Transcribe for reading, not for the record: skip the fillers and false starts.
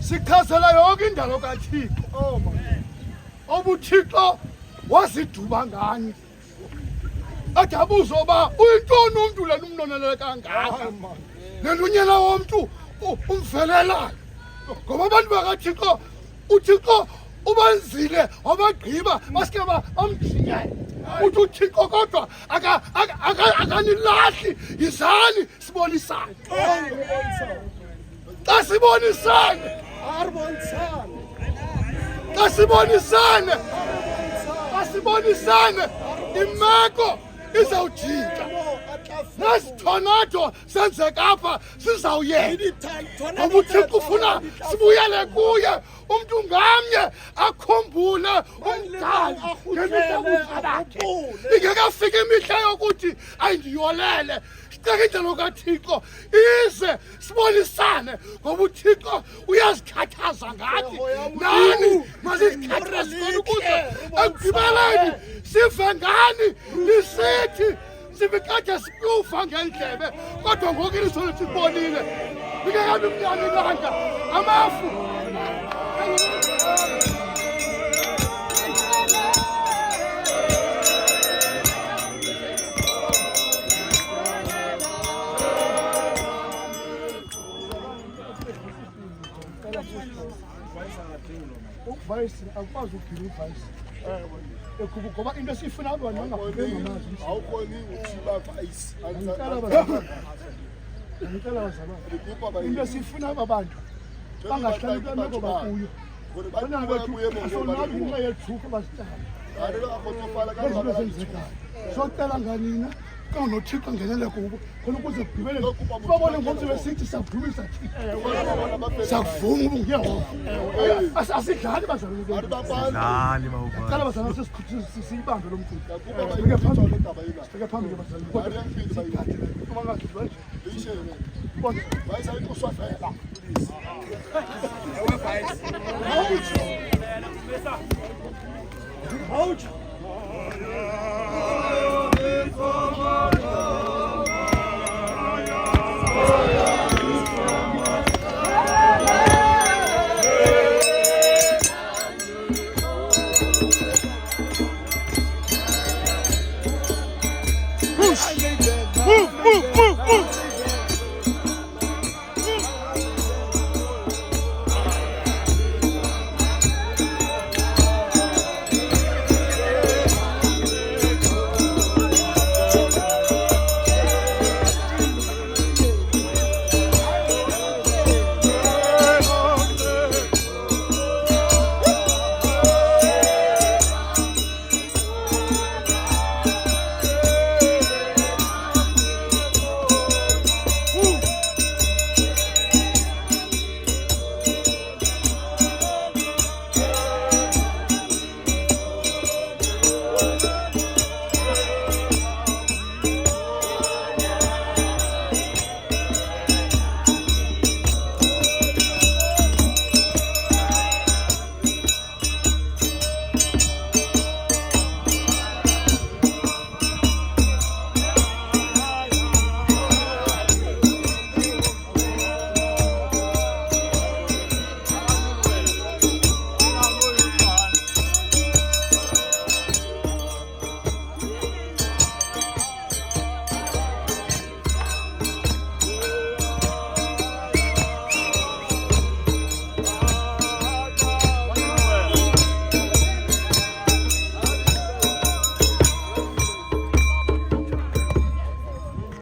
sikhasela yonke indalo kaThixo. Obuthixo wasiduba ngani. Adabuzo ba uyintoni umuntu lena umnonelele kangaka. Nelunyela womntu umvelelayo. Ngoba abantu bakaThixo uThixo ubanzile wabagqiba baske bamjike. Uthi uThixo kodwa akanilahli yizani sibonisane. Xa sibonisane asibonisane imeko izawujika nesithonado senzeka apha sizawuyeka ngoba uThixo ufuna sibuyele kuye umntu ngamnye akhumbule umdali ngemihla bakhe ingekafika imihla yokuthi ayindiyolele sicela indlela kaThixo ize sibonisane ngoba uThixo uyazikhathaza ngathi nani masizikhathaze khona ukuze ekugqibeleni sive ngani lisithi sibikade sikufa ngendlebe kodwa ngoku ilizwe lethu libonile ingekabi mnyama ilanga amafu Vice, akwazi ukugcina ivice. Ngoba into esifuna abantu bangabhekanga ngamazi. Awukhoni ukuthiba vice. Ngicela bazalwane. Into esifuna abantu bangahlali kwemeko bakuyo. Bona bakuye bonke ngenxa yethuko basicala. Socela nganina noThixo ngenele kubo khona ukuze kugqibele babone ngomzi wesithi siyavumisa Thixo siyavuma ubungiyehova asidlali bazalwane cala bazalwane siyibambe lo mcimbi sibeke phambili bazalwane